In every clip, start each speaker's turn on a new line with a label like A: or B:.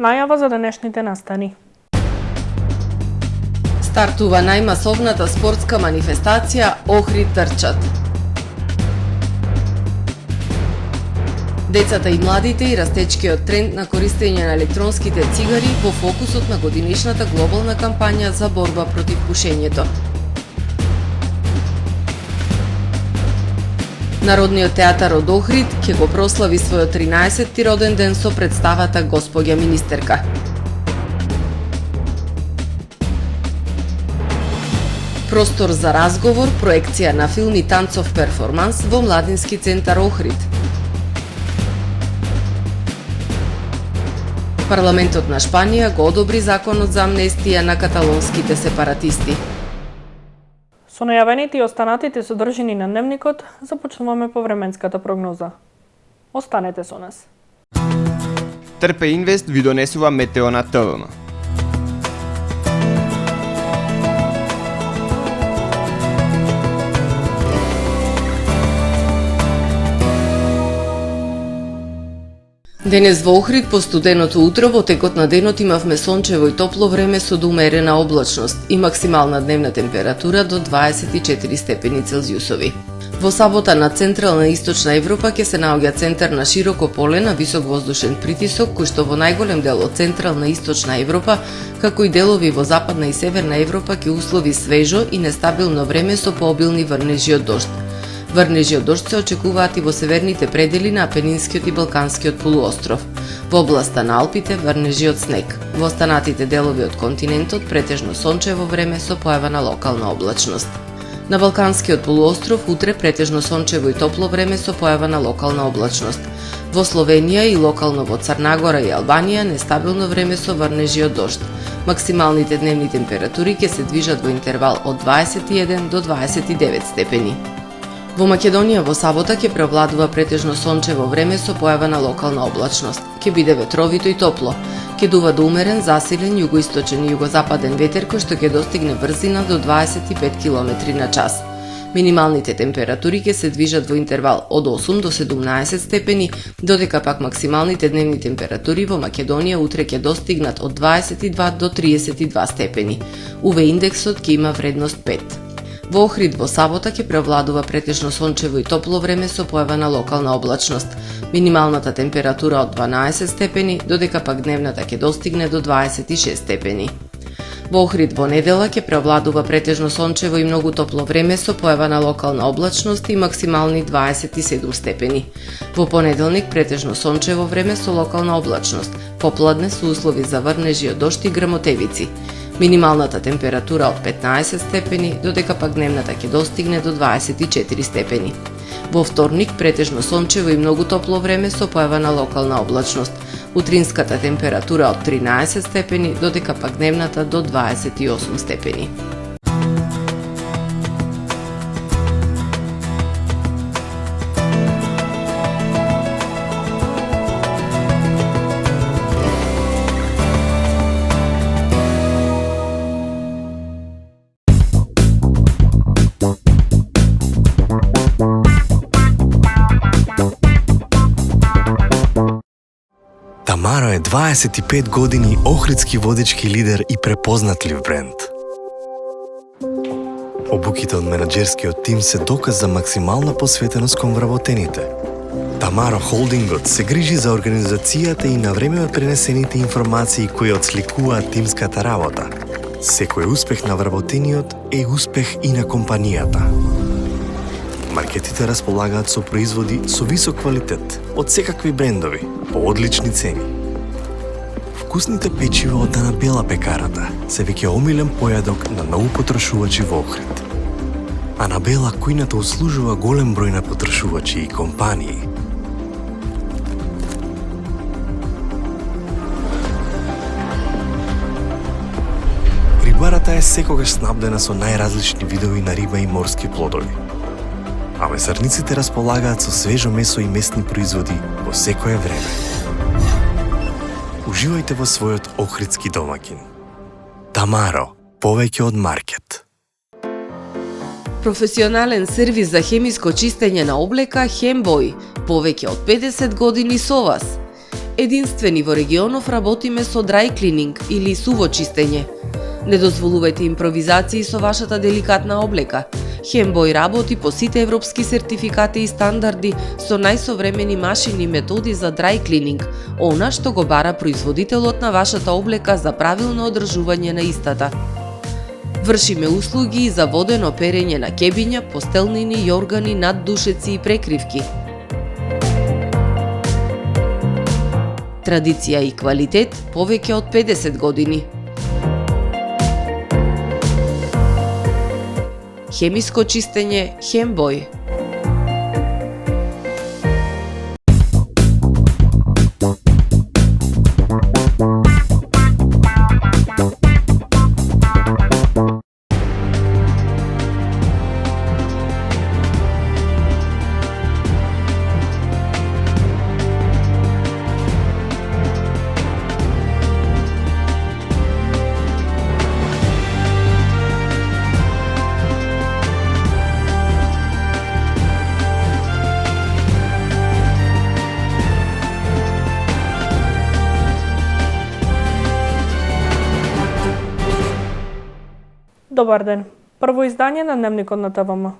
A: Најава за денешните настани.
B: Стартува најмасовната спортска манифестација Охрид трчат. Децата и младите и растечкиот тренд на користење на електронските цигари во фокусот на годинишната глобална кампања за борба против пушењето. Народниот театар од Охрид ќе го прослави својот 13-ти роден ден со представата Госпоѓа министерка. Простор за разговор, проекција на филм и танцов перформанс во Младински центар Охрид. Парламентот на Шпанија го одобри законот за амнестија на каталонските сепаратисти.
A: Со најавените и останатите содржини на дневникот, започнуваме по временската прогноза. Останете со нас.
C: Трпе Инвест ви донесува метео на ТВМ.
B: Денес во Охрид по студеното утро во текот на денот имавме сончево и топло време со доумерена облачност и максимална дневна температура до 24 степени Целзиусови. Во сабота на Централна и Источна Европа ќе се наоѓа центар на широко поле на висок воздушен притисок, кој што во најголем дел од Централна и Источна Европа, како и делови во Западна и Северна Европа ќе услови свежо и нестабилно време со пообилни врнежи од дожд. Врнежи од дожд се очекуваат и во северните предели на Апенинскиот и Балканскиот полуостров. Во областа на Алпите врнежи од снег. Во останатите делови од континентот претежно сончево време со појава на локална облачност. На Балканскиот полуостров утре претежно сончево и топло време со појава на локална облачност. Во Словенија и локално во Црна Гора и Албанија нестабилно време со врнежи од дожд. Максималните дневни температури ќе се движат во интервал од 21 до 29 степени. Во Македонија во сабота ќе преовладува претежно сончево време со појава на локална облачност. Ќе биде ветровито и топло. Ќе дува доумерен, засилен југоисточен и југозападен ветер кој што ќе достигне брзина до 25 км на час. Минималните температури ќе се движат во интервал од 8 до 17 степени, додека пак максималните дневни температури во Македонија утре ќе достигнат од 22 до 32 степени. УВ индексот ќе има вредност 5. Во Охрид во сабота ќе преовладува претежно сончево и топло време со појава на локална облачност. Минималната температура од 12 степени, додека пак дневната ќе достигне до 26 степени. Во Охрид во недела ќе преовладува претежно сончево и многу топло време со појава на локална облачност и максимални 27 степени. Во понеделник претежно сончево време со локална облачност. Попладне со услови за врнежи од дожд и грмотевици. Минималната температура од 15 степени, додека пак дневната ќе достигне до 24 степени. Во вторник претежно сончево и многу топло време со појава на локална облачност. Утринската температура од 13 степени, додека пак дневната до 28 степени.
D: Тамаро е 25 години охридски водечки лидер и препознатлив бренд. Обуките од менаџерскиот тим се доказ за максимална посветеност кон вработените. Тамаро Холдингот се грижи за организацијата и на време пренесените информации кои отсликуваат тимската работа. Секој успех на вработениот е успех и на компанијата. Маркетите располагаат со производи со висок квалитет од секакви брендови по одлични цени. Вкусните печива од Дана Бела пекарата се веќе омилен појадок на многу потрошувачи во Охрид. Анабела кујната услужува голем број на потрошувачи и компании. Рибарата е секогаш снабдена со најразлични видови на риба и морски плодови. А месарниците располагаат со свежо месо и местни производи во секое време. Уживајте во својот охридски домаќин. Тамаро, повеќе од маркет.
B: Професионален сервис за хемиско чистење на облека Хембој, повеќе од 50 години со вас. Единствени во регионов работиме со dry cleaning или суво чистење. Не дозволувајте импровизации со вашата деликатна облека. Хембој работи по сите европски сертификати и стандарди со најсовремени машини и методи за dry cleaning, она што го бара производителот на вашата облека за правилно одржување на истата. Вршиме услуги и за водено перење на кебиња, постелнини, јоргани, наддушеци и прекривки. Традиција и квалитет повеќе од 50 години. Хемиско чистење Хембој.
A: Добар ден. Прво издание на Дневникот на ТВМ.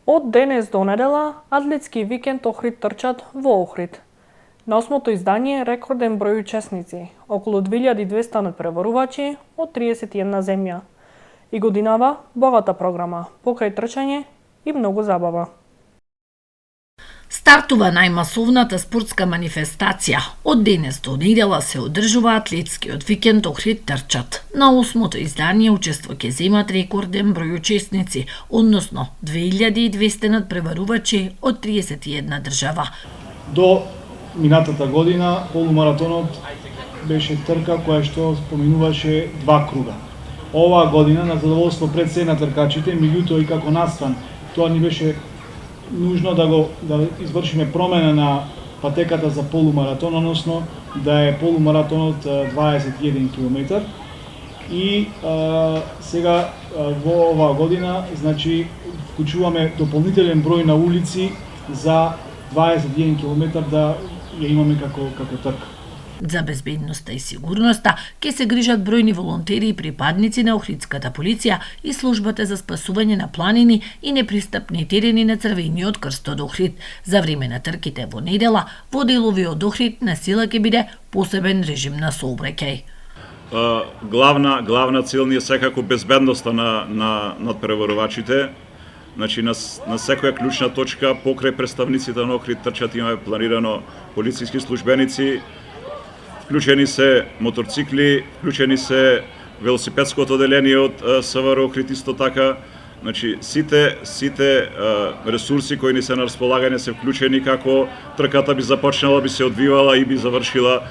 A: Од денес до недела, атлетски викенд Охрид трчат во Охрид. На 8-то издание рекорден број учесници, околу 2200 надпреварувачи од 31 земја. И годинава богата програма, покрај трчање и многу забава.
E: Стартува најмасовната спортска манифестација. Од денес до недела се одржува атлетскиот викенд Охрид трчат. На 8-то издание учество ќе земат рекорден број учесници, односно 2200 надпреварувачи од 31 држава.
F: До минатата година полумаратонот беше трка која што споминуваше 2 круга. Оваа година на задоволство пред се на тркачите, меѓутоа и како настан, тоа ни беше нужно да извршиме промена на патеката за полумаратон, односно да е полумаратонот 21 км. И сега во оваа година, значи, вклучуваме дополнителен број на улици за 21 км да ја имаме како трка.
E: За безбедноста и сигурноста ќе се грижат бројни волонтери и припадници на Охридската полиција и службата за спасување на планини и непристапни терени на Црвениот крст од Охрид. За време на трките во недела, во делови од Охрид на сила ќе биде посебен режим на сообраќај.
G: Главна цел ни е секако безбедноста на надпреварувачите. Значи на секоја клучна точка покрај представниците на Охрид трчат имаме планирано полициски службеници. Вклучени се моторцикли, вклучени се велосипедското оделение од СВР Охрид исто така. Значи сите ресурси кои ни се на располагање се вклучени како трката би започнала, би се одвивала и би завршила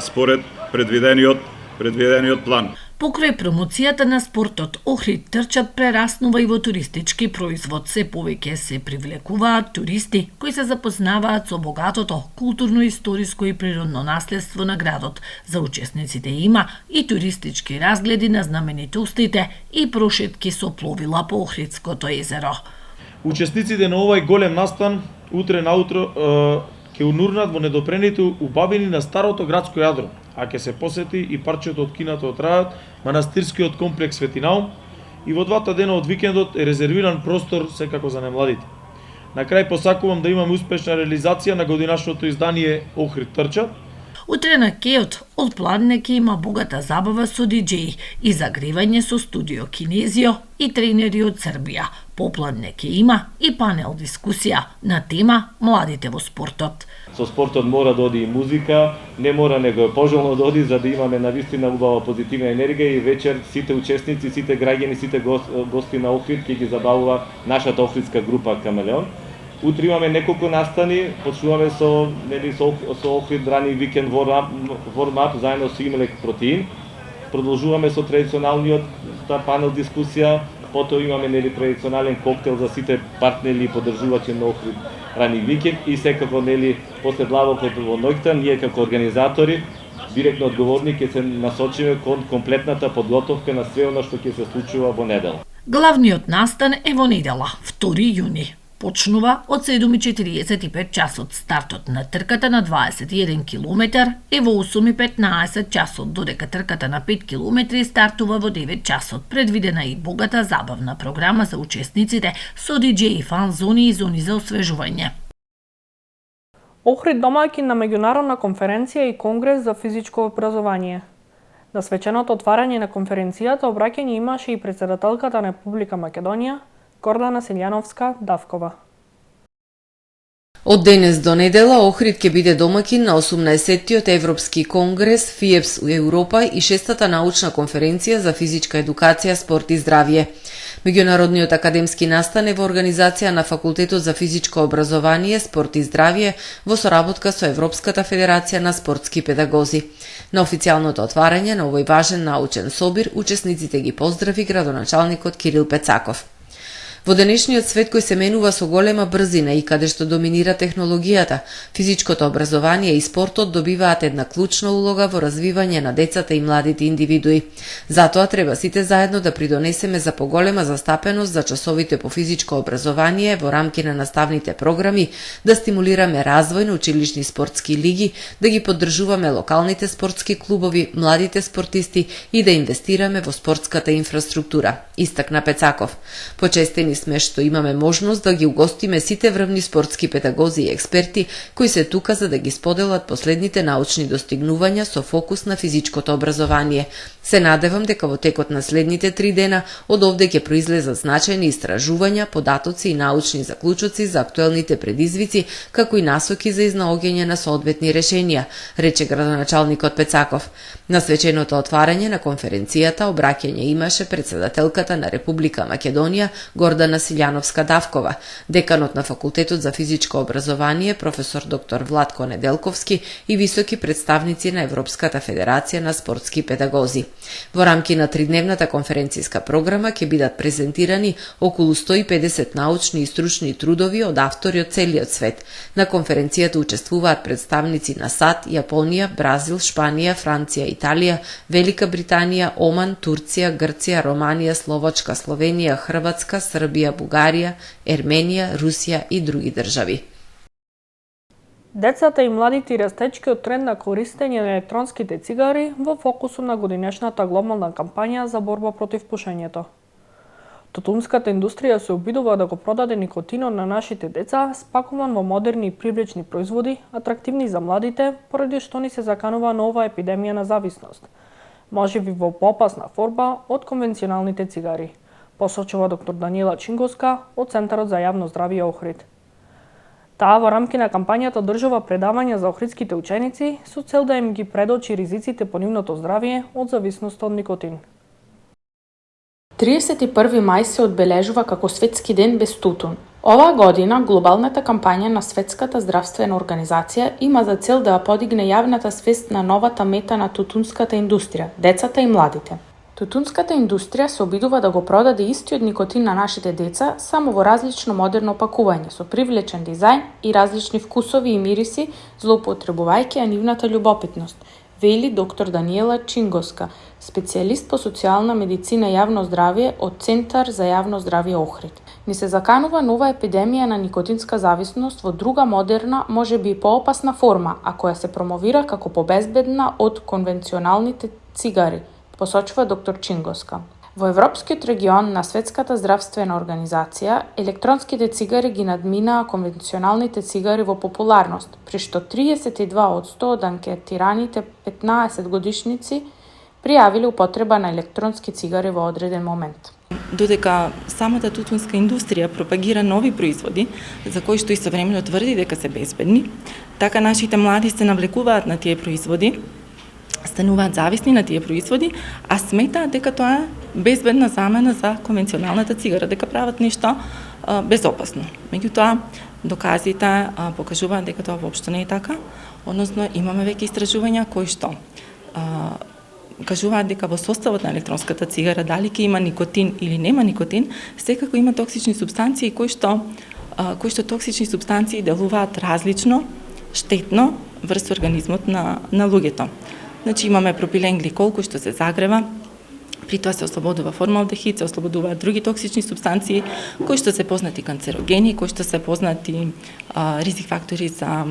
G: според предвидениот план.
E: Покрај промоцијата на спортот, Охрид трчат прераснува и во туристички производ. Се повеќе се привлекуваат туристи кои се запознаваат со богатото културно-историско и природно наследство на градот. За учесниците има и туристички разгледи на знаменитостите и прошетки со пловила по Охридското езеро.
F: Учесниците на овој голем настан утре наутро ќе унурнат во недопрените убавини на старото градско јадро, а ќе се посети и парчето од киното од Рајот, манастирскиот комплекс Свети Наум, и во двата дена од викендот е резервиран простор секако за немладите. На крај посакувам да имаме успешна реализација на годинашното издание Охрид трчат.
E: Утре на кејот од Пладне ќе има богата забава со диџеи и загревање со студио Кинезио и тренери од Србија. По Пладне ќе има и панел дискусија на тема младите во спортот.
H: Со спортот мора да оди и музика, не мора него е пожелно да оди за да имаме навистина убава позитивна енергија и вечер сите учесници, сите граѓани, сите гости на Охрид ќе ги забавува нашата охридска група Камелеон. Утре имаме неколку настани, почнуваме со Охрид рани викенд ворм-ап заедно со Имлек Протеин. Продолжуваме со традиционалниот панел дискусија, потоа имаме традиционален коктел за сите партнери и поддржувачи на Охрид рани викенд и секако после длабокот во ноќта ние како организатори директно одговорни ќе се насочиме кон комплетната подготовка на све она што ќе се случува во недела.
E: Главниот настан е во недела, 2 јуни. почнува од 7:45 часот. Стартот на трката на 21 километар е во 8:15 часот, додека трката на 5 километри стартува во 9 часот. Предвидена и богата забавна програма за учесниците со диџеи, фан зони и зони за освежување.
A: Охрид домаќин на меѓународна конференција и конгрес за физичко образование. На свеченото отварање на конференцијата обраќање имаше и председателката на Република Македонија, Гордана Силјановска-Давкова.
B: Од денес до недела Охрид ќе биде домаќин на 18-тиот Европски конгрес ФИЕПС у Европа и 6-та научна конференција за физичка едукација, спорт и здравје. Меѓународниот академски настан е во организација на Факултетот за физичко образование, спорт и здравје во соработка со Европската федерација на спортски педагози. На официјалното отварање на овој важен научен собир учесниците ги поздрави градоначалникот Кирил Пецаков. Во денешниот свет кој се менува со голема брзина и каде што доминира технологијата, физичкото образование и спортот добиваат една клучна улога во развивање на децата и младите индивидуи. Затоа треба сите заедно да придонесеме за поголема застапеност за часовите по физичко образование во рамки на наставните програми, да стимулираме развој на училишни спортски лиги, да ги поддржуваме локалните спортски клубови, младите спортисти и да инвестираме во спортската инфраструктура, истакна Пецаков. Почестени сме што имаме можност да ги угостиме сите врвни спортски педагози и експерти кои се тука за да ги споделат последните научни достигнувања со фокус на физичкото образование. Се надевам дека во текот на следните 3 дена од овде ќе произлезат значајни истражувања, податоци и научни заклучоци за актуелните предизвици, како и насоки за изнаоѓање на соодветни решенија, рече градоначалникот Пецаков. На свеченото отварање на конференцијата обраќање имаше председателката на Република Македонија Гордана Силјановска-Давкова, деканот на Факултетот за физичко образование професор доктор Владко Неделковски и високи представници на Европската федерација на спортски педагози. Во рамки на 3-дневната конференцијска програма ќе бидат презентирани околу 150 научни и стручни трудови од автори од целиот свет. На конференцијата учествуваат представници на САД, Јапонија, Бразил, Шпанија, Франција, Италија, Велика Британија, Оман, Турција, Грција, Романија, Словачка, Словенија, Хрватска, Србија, Бугарија, Ерменија, Русија и други држави.
A: Децата и младите и растечкиот тренд на користење на електронските цигари во фокусу на годинешната глобална кампања за борба против пушењето. Тутунската индустрија се обидува да го продаде никотинот на нашите деца, спакуван во модерни и привлечни производи, атрактивни за младите, поради што ни се заканува нова епидемија на зависност, можеби во поопасна форма од конвенционалните цигари, посочува доктор Даниела Чингоска од Центарот за јавно здравје Охрид. Таа во рамки на кампањата одржува предавања за охридските ученици со цел да им ги предочи ризиците по нивното здравје од зависност од никотин.
I: 31 мај се одбележува како Светски ден без тутун. Оваа година глобалната кампања на Светската здравствена организација има за цел да ја подигне јавната свест на новата мета на тутунската индустрија – децата и младите. Тутунската индустрија се обидува да го продаде истиот никотин на нашите деца само во различно модерно опакување, со привлечен дизајн и различни вкусови и мириси, злоупотребувајќи ја нивната љубопитност, вели доктор Даниела Чингоска, специјалист по социјална медицина и јавно здравје од Центар за јавно здравје Охрид. Ни се заканува нова епидемија на никотинска зависност во друга модерна, можеби и поопасна форма, а која се промовира како побезбедна од конвенционалните цигари, посочува доктор Чингоска. Во европскиот регион на Светската здравствена организација, електронските цигари ги надминаа конвенционалните цигари во популарност, при што 32 од 100 од анкетираните 15 годишници пријавиле употреба на електронски цигари во одреден момент.
J: Додека самата тутунска индустрија пропагира нови производи, за кои што истовремено тврди дека се безбедни, така нашите млади се навлекуваат на тие производи, стануваат зависни на тие производи, а сметаат дека тоа е безбедна замена за конвенционалната цигара, дека прават нешто безопасно. Меѓутоа, доказите покажуваат дека тоа воопшто не е така, односно имаме веќе истражувања кои што кажуваат дека во составот на електронската цигара, дали ќе има никотин или нема никотин, секако има токсични супстанции кои што токсични супстанции делуваат различно, штетно врз организмот на луѓето. Значи имаме пропилен гликол кој што се загрева, При тоа се ослободува формалдехид, се ослободуваат други токсични супстанции, кои што се познати канцерогени, кои што се познати ризик фактори за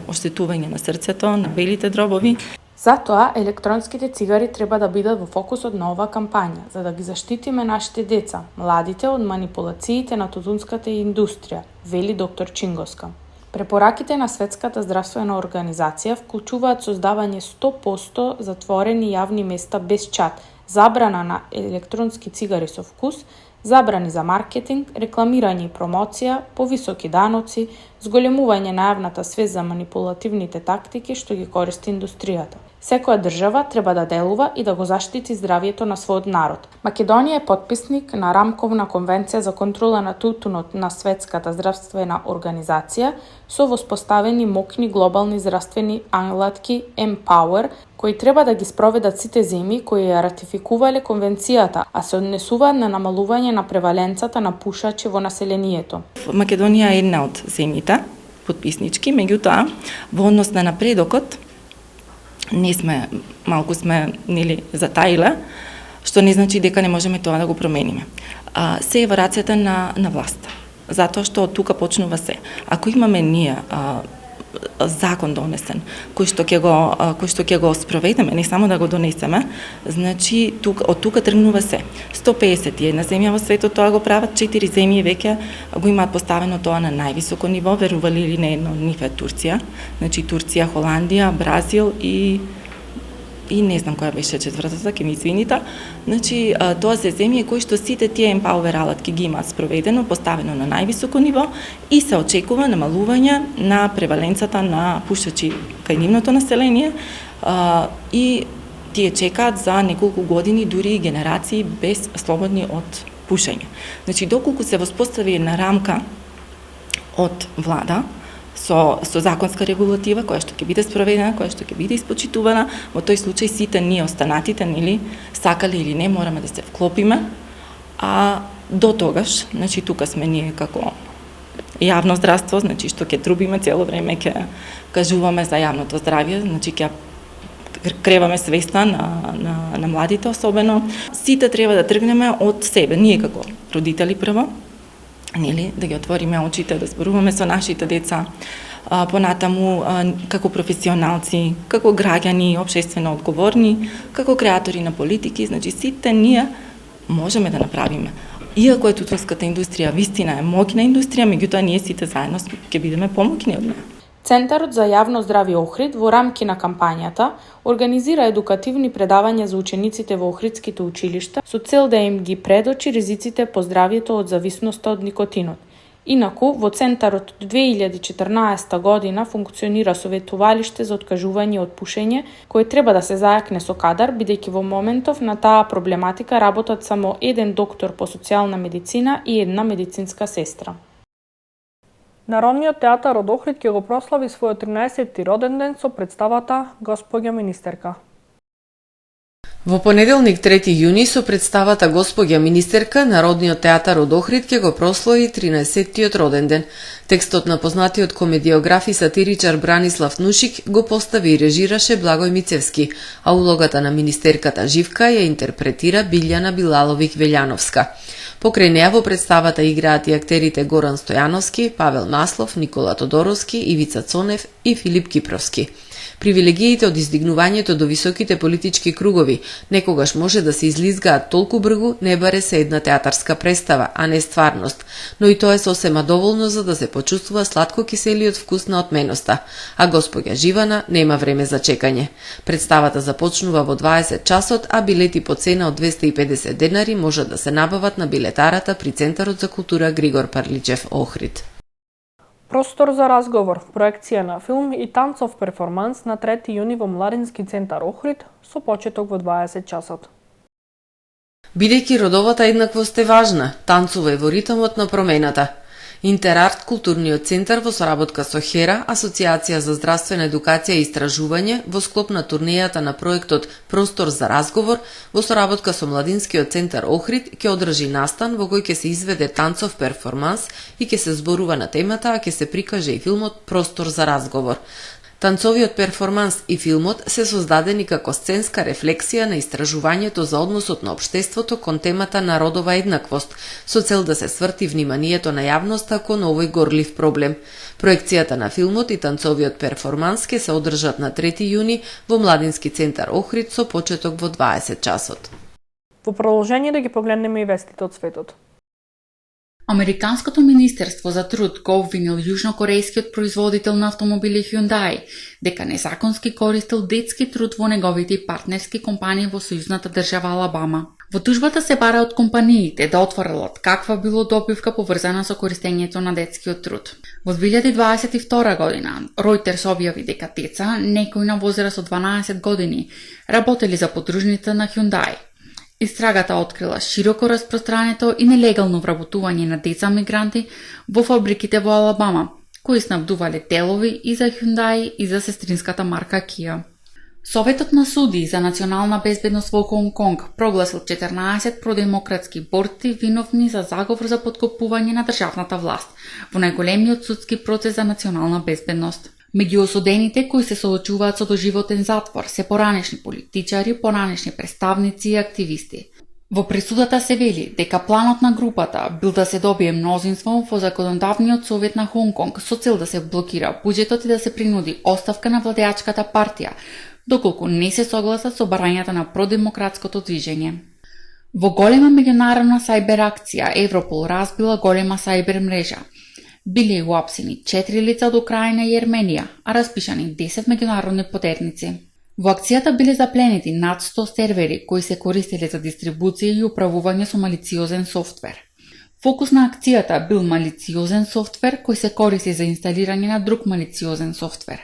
J: оштетување на срцето, на белите дробови.
I: Затоа електронските цигари треба да бидат во фокусот на оваа кампања, за да ги заштитиме нашите деца, младите од манипулациите на тутунската индустрија, вели доктор Чингоска. Препораките на Светската здравствена организација вклучуваат создавање 100% затворени јавни места без чат, забрана на електронски цигари со вкус, забрани за маркетинг, рекламирање и промоција, повисоки даноци, зголемување на јавната свест за манипулативните тактики што ги користи индустријата. Секоја држава треба да делува и да го заштити здравието на својот народ. Македонија е потписник на Рамковна конвенција за контрола на тутунот на Светската здравствена организација со воспоставени мокни глобални здравствени алатки Empower, кои треба да ги спроведат сите земји кои ја ратификувале конвенцијата, а се однесуваат на намалување на преваленцата на пушачи во населението.
J: Македонија е една од земјите потписнички, меѓутоа во однос на напредокот малку сме затаиле, што не значи дека не можеме тоа да го промениме. Се е во рацете на власта, затоа што од тука почнува се. Ако имаме ние закон донесен, кој што ќе го спроведеме, не само да го донесеме, значи од тука тргнува се. 151 земја во светот тоа го прават, 4 земји веќе го имаат поставено тоа на највисоко ниво, верували или не, едно од нив е Турција. Значи Турција, Холандија, Бразил и не знам која беше четвртата, ке ми извините. Значи, тоа се земји кои што сите тие Empower алатки ги имаат спроведено, поставено на највисоко ниво и се очекува намалување на преваленцата на пушачи кај нивното население и тие чекаат за неколку години, дури и генерации без слободни од пушење. Значи, доколку се воспостави една рамка од влада, со законска регулатива која што ќе биде спроведена, која што ќе биде испочитувана, во тој случај сите ние останатите, сакали или не, мораме да се вклопиме, а до тогаш, значи тука сме ние како јавно здравство, значи што ќе трубиме цело време, ќе кажуваме за јавното здравје, значи ќе креваме свеста на младите особено. Сите треба да тргнеме од себе, ние како родители прво, да ги отвориме очите, да зборуваме со нашите деца, понатаму како професионалци, како граѓани, општествено одговорни, како креатори на политики, значи сите ние можеме да направиме. Иако е тутунската индустрија вистина е моќна индустрија, меѓутоа ние сите заедно ќе бидеме помоќни од неа.
I: Центарот за јавно здравје Охрид во рамки на кампањата организира едукативни предавања за учениците во охридските училишта со цел да им ги предочи ризиците по здравјето од зависноста од никотинот. Инаку, во Центарот од 2014 година функционира советувалиште за откажување од пушење, кој треба да се зајакне со кадар, бидејќи во моментов на таа проблематика работат само еден доктор по социјална медицина и една медицинска сестра.
A: Народниот театар од Охрид ќе го прослави својот 13-ти роден ден со представата Господја министерка.
B: Во понеделник 3 јуни со представата Господја министерка, Народниот театар од Охрид ќе го прослави 13-тиот роден ден. Текстот на познатиот комедиограф и сатиричар Бранислав Нушик го постави и режираше Благој Мицевски, а улогата на министерката Живка ја интерпретира Билјана Билаловик-Велјановска. Покрај неа во представата играат и актерите Горан Стојановски, Павел Маслов, Никола Тодоровски, Ивица Цонев и Филип Кипровски. Привилегиите од издигнувањето до високите политички кругови некогаш може да се излизгаат толку бргу, не баре се една театарска представа, а не стварност, но и тоа е сосема доволно за да се почувствува сладко-киселиот вкус на отменоста, а Господја Живана нема време за чекање. Представата започнува во 20 часот, а билети по цена од 250 денари може да се набават на билетарата при Центарот за култура Григор Парличев Охрид.
A: Простор за разговор, проекција на филм и танцов перформанс на 3 јуни во Младински центар Охрид со почеток во 20 часот.
B: Бидејќи родовата еднаквост е важна, танцува и во ритмот на промената. Интерарт културниот центар во соработка со ХЕРА, Асоциација за здравствена едукација и истражување, во склоп на турнејата на проектот Простор за разговор, во соработка со Младинскиот центар Охрид, ќе одржи настан во кој ќе се изведе танцов перформанс и ќе се зборува на темата, а ќе се прикаже и филмот Простор за разговор. Танцовиот перформанс и филмот се создадени како сценска рефлексија на истражувањето за односот на општеството кон темата народова еднаквост, со цел да се сврти вниманието на јавноста кон овој горлив проблем. Проекцијата на филмот и танцовиот перформанс ќе се одржат на 3 јуни во Младински центар Охрид со почеток во 20 часот.
A: Во продолжение да ги погледнеме и вестите од светот.
K: Американското министерство за труд го обвинил јужнокорејскиот производител на автомобили Hyundai дека незаконски користел детски труд во неговите партнерски компании во сојузната држава Алабама. Во тужбата се бара од компаниите да отворилат каква било добивка поврзана со користењето на детскиот труд. Во 2022 година Reuters објави дека деца, некои на возраст од 12 години, работели за подружница на Hyundai. Истрагата открила широко распространето и нелегално вработување на деца мигранти во фабриките во Алабама, кои снабдувале делови и за Hyundai и за сестринската марка Kia. Советот на судии за национална безбедност во Хонг Конг прогласил 14 продемократски борци виновни за заговор за подкопување на државната власт во најголемиот судски процес за национална безбедност. Меѓу осудените кои се соочуваат со доживотен затвор се поранешни политичари, поранешни представници и активисти. Во пресудата се вели дека планот на групата бил да се добие мнозинство во законодавниот совет на Хонг Конг со цел да се блокира буџетот и да се принуди оставка на владеачката партија, доколку не се согласат со барањата на продемократското движење. Во голема меѓународна сајбер акција Европол разбила голема сајбер мрежа. Биле уапсени 4 лица од Украина и Ерменија, а распишани 10 меѓународни потерници. Во акцијата биле запленети над 100 сервери кои се користеле за дистрибуција и управување со малициозен софтвер. Фокус на акцијата бил малициозен софтвер кој се користи за инсталирање на друг малициозен софтвер.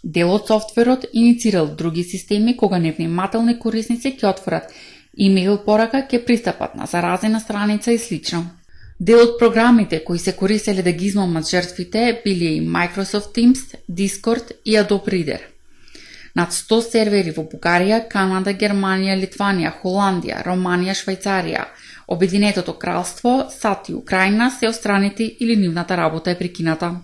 K: Дел од софтверот иницирал други системи кога невнимателни корисници ќе отворат имејл порака, ќе пристапат на заразена страница и слично. Дел од програмите кои се користеле да ги измамат жртвите биле и Microsoft Teams, Discord и Adobe Reader. Над 100 сервери во Бугарија, Канада, Германија, Литванија, Холандија, Романија, Швајцарија, Обединетото кралство, САД и Украина се отстранети или нивната работа е прекината.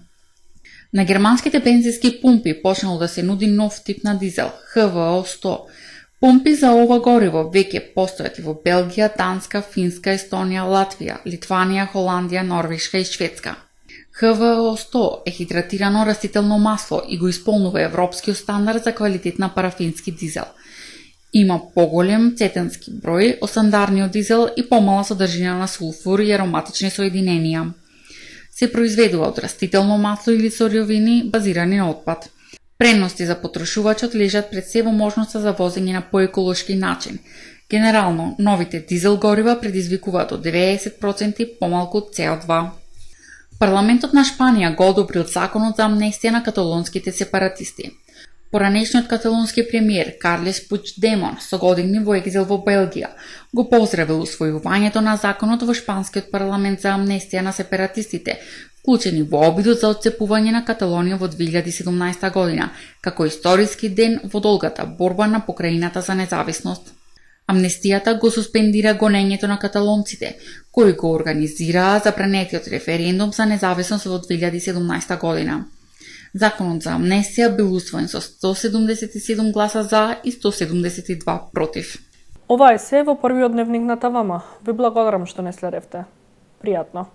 K: На германските бензински пумпи почнало да се нуди нов тип на дизел, HVO 100. Пумпи за ова гориво веќе постојат и во Белгија, Данска, Финска, Естонија, Латвија, Литванија, Холандија, Норвешка и Шведска. HVO 100 е хидратирано растително масло и го исполнува европскиот стандард за квалитет на парафински дизел. Има поголем цетенски број од стандардниот дизел и помала содржина на сулфур и ароматични соединенија. Се произведува од растително масло или соровини базирани на отпад. Предности за потрошувачот лежат пред се во можноста за возење на поеколошки начин. Генерално, новите дизел горива предизвикуваат од 90% помалку CO2. Парламентот на Шпанија го одобрил законот за амнестија на каталонските сепаратисти. Поранешниот каталонски премиер Карлес Пучдемон со години во екзил во Белгија го поздравил усвојувањето на законот во шпанскиот парламент за амнестија на сепаратистите, вклучени во обидот за отцепување на Каталонија во 2017 година, како историски ден во долгата борба на покраината за независност. Амнестијата го суспендира гонењето на каталонците, кои го организираа забранетиот референдум за независност во 2017 година. Законот за амнестија бил усвоен со 177 гласа за и 172 против.
A: Ова е се во првиот дневник на Тавама. Ви благодарам што не следевте. Пријатно.